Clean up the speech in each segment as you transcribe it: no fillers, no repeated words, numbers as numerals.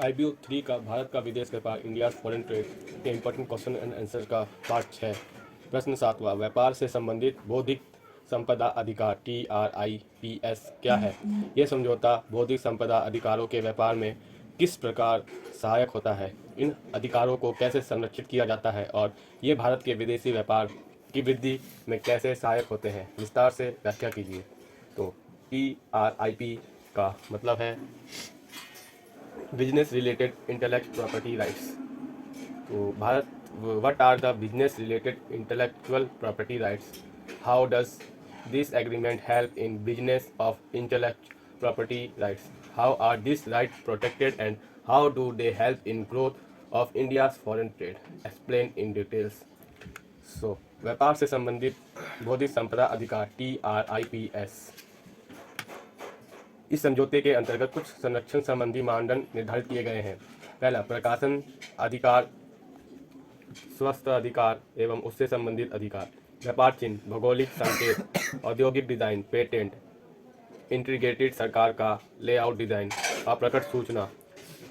IBO 3 का भारत का विदेश व्यापार इंडिया फॉरेन ट्रेड के इम्पोर्टेंट क्वेश्चन एंड आंसर का पार्ट 6। प्रश्न 7वां, व्यापार से संबंधित बौद्धिक संपदा अधिकार TRIPS क्या है? यह समझौता बौद्धिक संपदा अधिकारों के व्यापार में किस प्रकार सहायक होता है? इन अधिकारों को कैसे संरक्षित किया जाता है और ये भारत के विदेशी व्यापार की वृद्धि में कैसे सहायक होते हैं? विस्तार से व्याख्या कीजिए। तो TRIP का मतलब है business related intellect property rights. तो Bharat, what are the business related intellectual property rights? How does this agreement help in business of intellect property rights? How are this rights protected and how do they help in growth of India's foreign trade? Explain in details. So व्यापार से संबंधित बौद्धिक संपदा अधिकार TRIPS। इस समझौते के अंतर्गत कुछ संरक्षण संबंधी मानदंड निर्धारित किए गए हैं। पहला, प्रकाशन अधिकार, स्वास्थ्य अधिकार एवं उससे संबंधित अधिकार, व्यापार चिन्ह, भौगोलिक संकेत, औद्योगिक डिजाइन, पेटेंट, इंटीग्रेटेड सरकार का लेआउट डिजाइन, अप्रकट सूचना।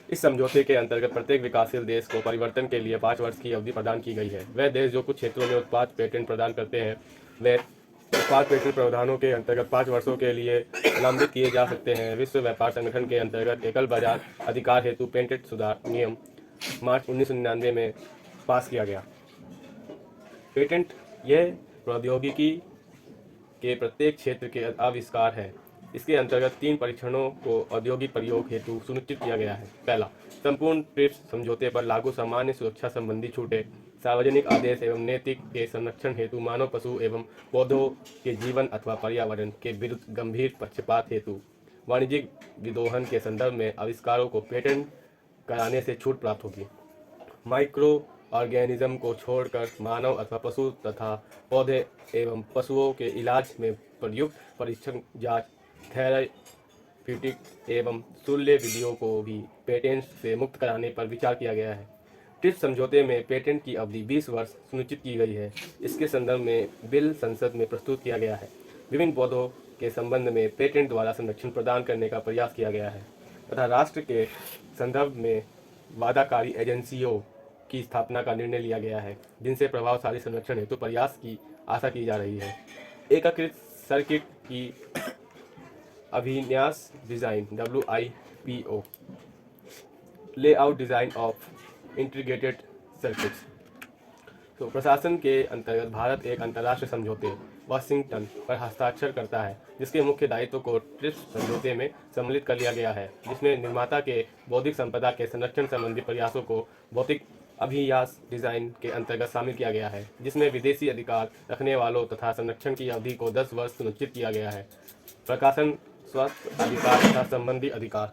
इस समझौते के अंतर्गत प्रत्येक विकासशील देश को परिवर्तन के लिए 5 वर्ष की अवधि प्रदान की गई है। वह देश जो कुछ क्षेत्रों में उत्पाद पेटेंट प्रदान करते हैं, वे उत्पाद पेटेंट प्रावधानों के अंतर्गत 5 वर्षों के लिए लंबित किए जा सकते हैं। विश्व व्यापार संगठन के अंतर्गत एकल बाजार अधिकार हेतु पेटेंट सुधार नियम मार्च 1999 में पास किया गया। पेटेंट यह प्रौद्योगिकी के प्रत्येक क्षेत्र के आविष्कार है। इसके अंतर्गत 3 परीक्षणों को औद्योगिक प्रयोग हेतु सुनिश्चित किया गया है। पहला, संपूर्ण ट्रिप्स समझौते पर लागू सामान्य सुरक्षा संबंधी छूटें, सार्वजनिक आदेश एवं नैतिक के संरक्षण हेतु मानव, पशु एवं पौधों के जीवन अथवा पर्यावरण के विरुद्ध गंभीर पक्षपात हेतु वाणिज्यिक विदोहन के संदर्भ में आविष्कारों को पेटेंट कराने से छूट प्राप्त होगी। माइक्रो ऑर्गेनिज्म को छोड़कर मानव अथवा पशु तथा पौधे एवं पशुओं के इलाज में प्रयुक्त परीक्षण, जांच, थेराप्यूटिक एवं शल्य विधियों को भी पेटेंट से मुक्त कराने पर विचार किया गया है। ट्रिप्स समझौते में पेटेंट की अवधि 20 वर्ष सुनिश्चित की गई है। इसके संदर्भ में बिल संसद में प्रस्तुत किया गया है। विभिन्न पौधों के संबंध में पेटेंट द्वारा संरक्षण प्रदान करने का प्रयास किया गया है तथा राष्ट्र के संदर्भ में वादाकारी एजेंसियों की स्थापना का निर्णय लिया गया है, जिनसे प्रभावशाली संरक्षण हेतु प्रयास की आशा की जा रही है। एकीकृत सर्किट की अभिन्यास design WIPO, layout design of integrated circuits. तो प्रशासन के अंतर्गत भारत एक अंतर्राष्ट्रीय समझौते वाशिंगटन पर हस्ताक्षर करता है, जिसके मुख्य दायित्व को ट्रिप्स समझौते में सम्मिलित कर लिया गया है, जिसमें निर्माता के बौद्धिक संपदा के संरक्षण संबंधी प्रयासों को भौतिक अभियास डिजाइन के अंतर्गत शामिल किया गया है, जिसमें विदेशी अधिकार रखने वालों तथा संरक्षण की अवधि को 10 वर्ष सुनिश्चित किया गया है। प्रकाशन, स्वास्थ्य अधिकार तथा संबंधी अधिकार।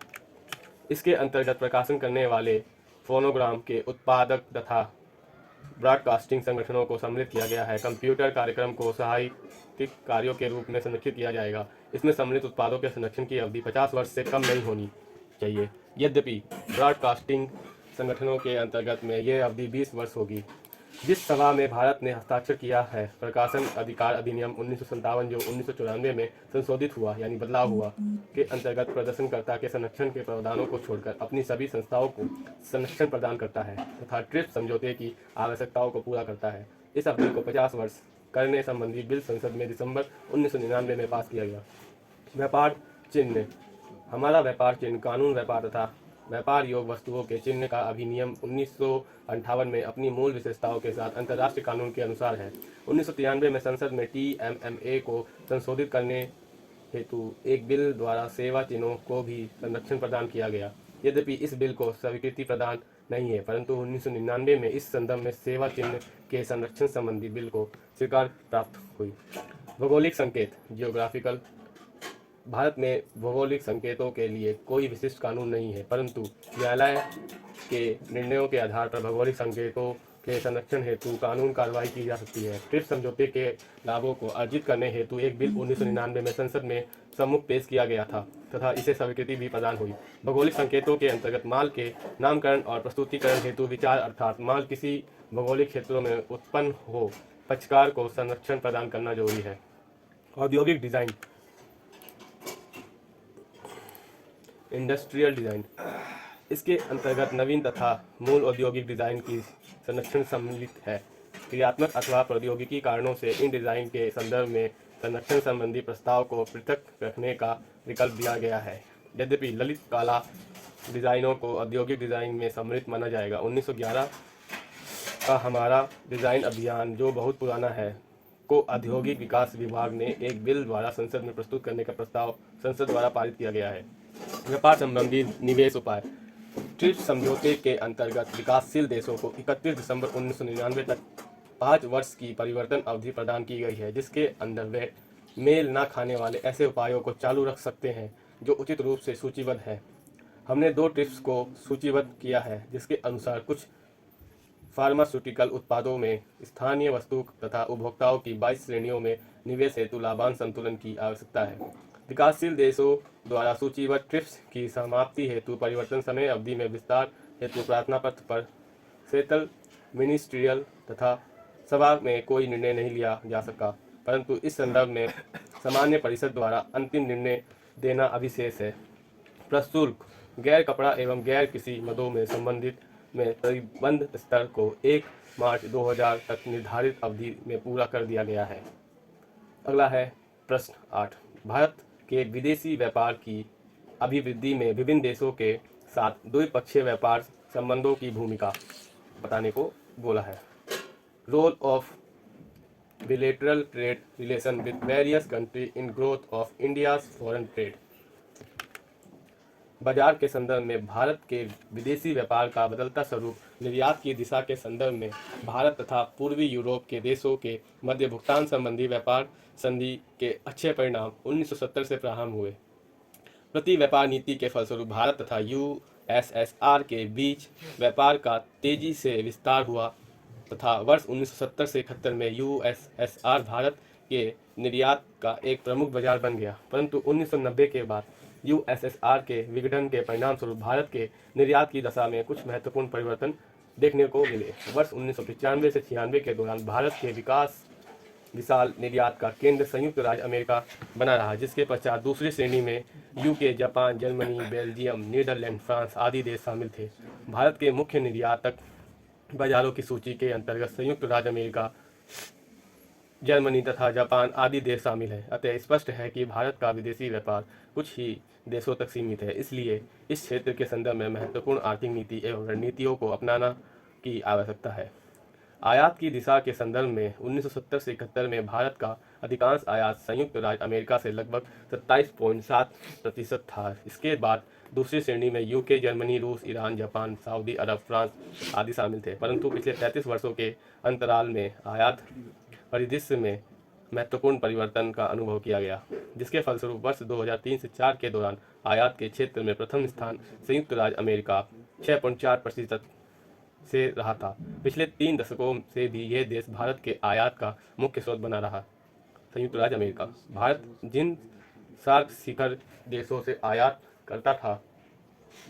इसके अंतर्गत प्रकाशन करने वाले फोनोग्राम के उत्पादक तथा ब्रॉडकास्टिंग संगठनों को सम्मिलित किया गया है। कंप्यूटर कार्यक्रम को सहायक कार्यों के रूप में संरक्षित किया जाएगा। इसमें सम्मिलित उत्पादों के संरक्षण की अवधि 50 वर्ष से कम नहीं होनी चाहिए। यद्यपि ब्रॉडकास्टिंग संगठनों के अंतर्गत में यह अवधि 20 वर्ष होगी। जिस सभा में भारत ने हस्ताक्षर किया है प्रकाशन अधिकार अधिनियम 1957, जो 1994 में संशोधित हुआ यानी बदलाव हुआ, के अंतर्गत प्रदर्शनकर्ता के संरक्षण के प्रावधानों को छोड़कर अपनी सभी संस्थाओं को संरक्षण प्रदान करता है तथा ट्रिप्स समझौते की आवश्यकताओं को पूरा करता है। इस अवधि को 50 वर्ष करने संबंधी बिल संसद में दिसंबर 1999 में पास किया गया। व्यापार चिन्ह। हमारा व्यापार चिन्ह कानून, व्यापार तथा व्यापार योग वस्तुओं के चिन्ह का अधिनियम 1958 में अपनी मूल विशेषताओं के साथ अंतर्राष्ट्रीय कानून के अनुसार है। 1993 में संसद में TMMA को संशोधित करने हेतु एक बिल द्वारा सेवा चिन्हों को भी संरक्षण प्रदान किया गया। यद्यपि इस बिल को स्वीकृति प्रदान नहीं है, परंतु 1999 में इस संदर्भ में सेवा चिन्ह के संरक्षण संबंधी बिल को स्वीकार प्राप्त हुई। भौगोलिक संकेत, जियोग्राफिकल। भारत में भौगोलिक संकेतों के लिए कोई विशिष्ट कानून नहीं है, परंतु न्यायालय के निर्णयों के आधार पर भौगोलिक संकेतों के संरक्षण हेतु कानून कार्रवाई की जा सकती है। ट्रिप्स समझौते के लाभों को अर्जित करने हेतु एक बिल 1999 में संसद में सम्मुख पेश किया गया था तथा इसे स्वीकृति भी प्रदान हुई। भौगोलिक संकेतों के अंतर्गत माल के नामकरण और प्रस्तुतिकरण हेतु विचार, अर्थात माल किसी भौगोलिक क्षेत्रों में उत्पन्न हो, पक्षकार को संरक्षण प्रदान करना जरूरी है। औद्योगिक डिजाइन, इंडस्ट्रियल डिजाइन। इसके अंतर्गत नवीन तथा मूल औद्योगिक डिजाइन की संरक्षण सम्मिलित है। क्रियात्मक अथवा प्रौद्योगिकी कारणों से इन डिजाइन के संदर्भ में संरक्षण संबंधी प्रस्ताव को पृथक रखने का विकल्प दिया गया है। यद्यपि ललित कला डिजाइनों को औद्योगिक डिजाइन में सम्मिलित माना जाएगा। 1911 का हमारा डिजाइन अभियान, जो बहुत पुराना है, को औद्योगिक विकास विभाग ने एक बिल द्वारा संसद में प्रस्तुत करने का प्रस्ताव संसद द्वारा पारित किया गया है। व्यापार संबंधी निवेश उपाय। ट्रिप्स समझौते के अंतर्गत विकासशील देशों को 31 दिसंबर 1999 तक 5 वर्ष की परिवर्तन अवधि प्रदान की गई है, जिसके अंदर वे मेल न खाने वाले ऐसे उपायों को चालू रख सकते हैं जो उचित रूप से सूचीबद्ध हैं। हमने 2 ट्रिप्स को सूचीबद्ध किया है, जिसके अनुसार कुछ फार्मास्यूटिकल उत्पादों में स्थानीय वस्तु तथा उपभोक्ताओं की 22 श्रेणियों में निवेश हेतु लाभांश संतुलन की आवश्यकता है। विकासशील देशों द्वारा सूचीबद्ध ट्रिप्स की समाप्ति हेतु परिवर्तन समय अवधि में विस्तार हेतु प्रार्थना पत्र पर सेतल मिनिस्ट्रियल तथा सभा में कोई निर्णय नहीं लिया जा सका, परंतु इस संदर्भ में सामान्य परिषद द्वारा अंतिम निर्णय देना अभिशेष है। प्रशुल्क गैर कपड़ा एवं गैर कृषि मदों में संबंधित में प्रतिबंध स्तर को 1 मार्च 2000 तक निर्धारित अवधि में पूरा कर दिया गया है। अगला है प्रश्न 8। भारत के विदेशी व्यापार की अभिवृद्धि में विभिन्न देशों के साथ द्विपक्षीय व्यापार संबंधों की भूमिका बताने को बोला है। Role of bilateral trade relation with various countries in growth of India's foreign trade। बाजार के संदर्भ में भारत के विदेशी व्यापार का बदलता स्वरूप निर्यात की दिशा के संदर्भ में भारत तथा पूर्वी यूरोप के देशों के मध्य भुगतान संबंधी व्यापार संधि के अच्छे परिणाम 1970 से प्रारंभ हुए। प्रति व्यापार नीति के फलस्वरूप भारत तथा यूएसएसआर के बीच व्यापार का तेजी से विस्तार हुआ तथा वर्ष 1970 से 71 में यूएसएसआर भारत के निर्यात का एक प्रमुख बाजार बन गया, परंतु 1990 के बाद यूएसएसआर के विघटन के परिणाम स्वरूप भारत के निर्यात की दशा में कुछ महत्वपूर्ण परिवर्तन देखने को मिले। वर्ष 1995 से 96 के दौरान भारत के विशाल निर्यात का केंद्र संयुक्त राज्य अमेरिका बना रहा, जिसके पश्चात दूसरी श्रेणी में UK, Japan, Germany, Belgium, Netherland, France आदि देश शामिल थे। भारत के मुख्य निर्यातक बाजारों की सूची के अंतर्गत संयुक्त राज्य अमेरिका, जर्मनी तथा जापान आदि देश शामिल हैं। अतः स्पष्ट है कि भारत का विदेशी व्यापार कुछ ही देशों तक सीमित है। इसलिए इस क्षेत्र के संदर्भ में महत्वपूर्ण आर्थिक नीति एवं रणनीतियों को अपनाना की आवश्यकता है। आयात की दिशा के संदर्भ में 1970 से 71 में भारत का अधिकांश आयात संयुक्त राज्य अमेरिका से लगभग 27.7% था। इसके बाद दूसरी श्रेणी में यूके, जर्मनी, रूस, ईरान, जापान, सऊदी अरब, फ्रांस आदि शामिल थे, परंतु पिछले 33 वर्षों के अंतराल में आयात परिदृश्य में महत्वपूर्ण परिवर्तन का अनुभव किया गया, जिसके फलस्वरूप वर्ष 2003 से 4 के दौरान आयात के क्षेत्र में प्रथम स्थान संयुक्त राज्य अमेरिका 6.4% से रहा था। पिछले 3 दशकों से भी यह देश भारत के आयात का मुख्य स्रोत बना रहा। संयुक्त राज्य अमेरिका। भारत जिन सार्क शिखर देशों से आयात करता था,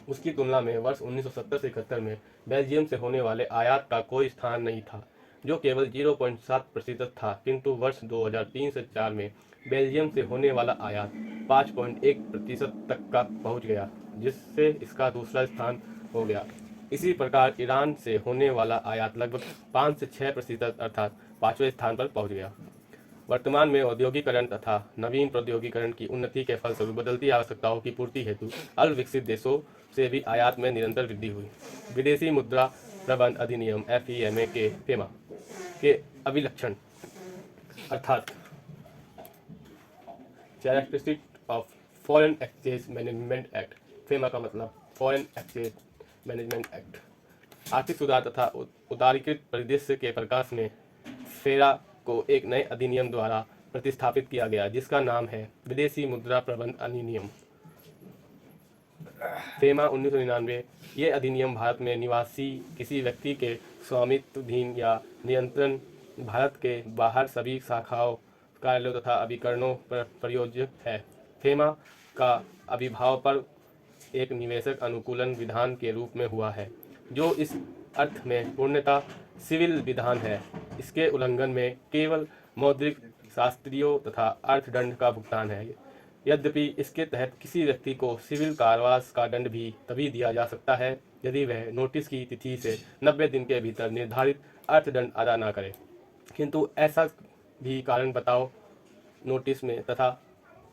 उसकी तुलना में वर्ष 1970 से 71 में बेल्जियम से होने वाले आयात का कोई स्थान नहीं था, जो केवल 0.7% था, किंतु वर्ष 2003 से 4 में बेल्जियम से होने वाला आयात 5.1% तक का पहुंच गया, जिससे इसका दूसरा स्थान हो गया। इसी प्रकार ईरान से होने वाला आयात लगभग 5 से 6% अर्थात 5वें स्थान पर पहुंच गया। वर्तमान में औद्योगिकरण तथा नवीन प्रौद्योगिकरण की उन्नति के फलस्वरूप बदलती आवश्यकताओं की पूर्ति हेतु अल्प विकसित देशों से भी आयात में निरंतर वृद्धि हुई। विदेशी मुद्रा प्रबंध अधिनियम FEMA के फेमा के अभिलक्षण अर्थात characteristic of foreign exchange management act. FEMA का मतलब फॉरेन एक्सचेंज मैनेजमेंट एक्ट। आर्थिक सुधार तथा उदारीकृत परिदृश्य के प्रकाश में फेरा को एक नए अधिनियम द्वारा प्रतिस्थापित किया गया, जिसका नाम है विदेशी मुद्रा प्रबंध अधिनियम फेमा 1999। ये अधिनियम भारत में निवासी किसी व्यक्ति के स्वामित्वाधीन या नियंत्रण भारत के बाहर सभी शाखाओं, कार्यालयों तथा अभिकरणों पर प्रयोज्य है। फेमा का आविर्भाव पर एक निवेशक अनुकूलन विधान के रूप में हुआ है, जो इस अर्थ में पूर्णतः सिविल विधान है। इसके उल्लंघन में केवल मौद्रिक शास्त्रियों तथा अर्थदंड का भुगतान है। यद्यपि इसके तहत किसी व्यक्ति को सिविल कारावास का दंड भी तभी दिया जा सकता है यदि वह नोटिस की तिथि से 90 दिन के भीतर निर्धारित अर्थदंड अदा न करे, किंतु ऐसा भी कारण बताओ नोटिस में तथा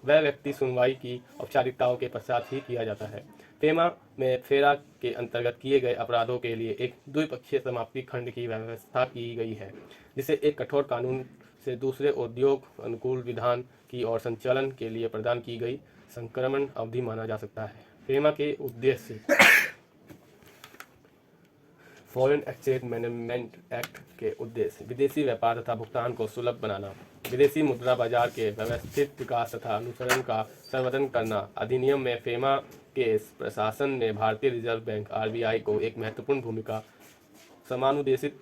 वह व्यक्ति सुनवाई की औपचारिकताओं के पश्चात ही किया जाता है। फेमा में फेरा के अंतर्गत किए गए अपराधों के लिए एक द्विपक्षीय समाप्ति खंड की व्यवस्था की गई है, जिसे एक कठोर कानून से दूसरे उद्योग अनुकूल विधान की और संचालन के लिए प्रदान की गई संक्रमण अवधि माना जा सकता है। फेमा के उद्देश्य फॉरेन एक्सचेंज मैनेजमेंट एक्ट के उद्देश्य विदेशी व्यापार तथा भुगतान को सुलभ बनाना, विदेशी मुद्रा बाजार के व्यवस्थित विकास तथा अनुसरण का संवर्धन करना। अधिनियम में फेमा के प्रशासन में भारतीय रिजर्व बैंक आरबीआई को एक महत्वपूर्ण भूमिका समानुदेशित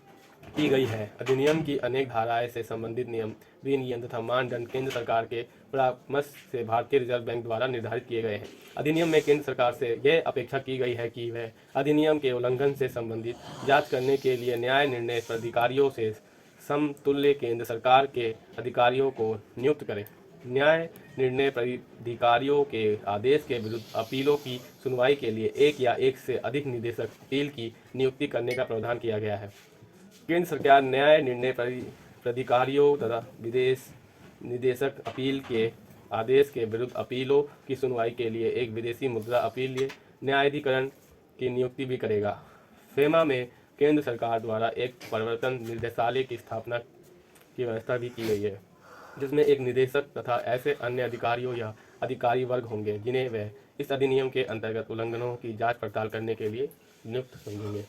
की गई है। अधिनियम की अनेक धाराएं से संबंधित नियम, विनियम तथा मानदंड केंद्र सरकार के परामर्श से भारतीय रिजर्व बैंक द्वारा निर्धारित किए गए हैं। अधिनियम में केंद्र सरकार से यह अपेक्षा की गई है कि वह अधिनियम के उल्लंघन से संबंधित जांच करने के लिए न्याय निर्णय प्राधिकारियों से समतुल्य केंद्र सरकार के अधिकारियों को नियुक्त करे। न्याय निर्णय प्राधिकारियों के आदेश के विरुद्ध अपीलों की सुनवाई के लिए एक या एक से अधिक निदेशक अपील की नियुक्ति करने का प्रावधान किया गया है। केंद्र सरकार न्याय निर्णय प्राधिकारियों तथा विदेश निदेशक अपील के आदेश के विरुद्ध अपीलों की सुनवाई के लिए एक विदेशी मुद्रा अपीलीय न्यायाधिकरण की नियुक्ति भी करेगा। फेमा में केंद्र सरकार द्वारा एक प्रवर्तन निर्देशालय की स्थापना की व्यवस्था भी की गई है, जिसमें एक निदेशक तथा ऐसे अन्य अधिकारियों या अधिकारी वर्ग होंगे जिन्हें वह इस अधिनियम के अंतर्गत उल्लंघनों की जांच पड़ताल करने के लिए नियुक्त समझेंगे।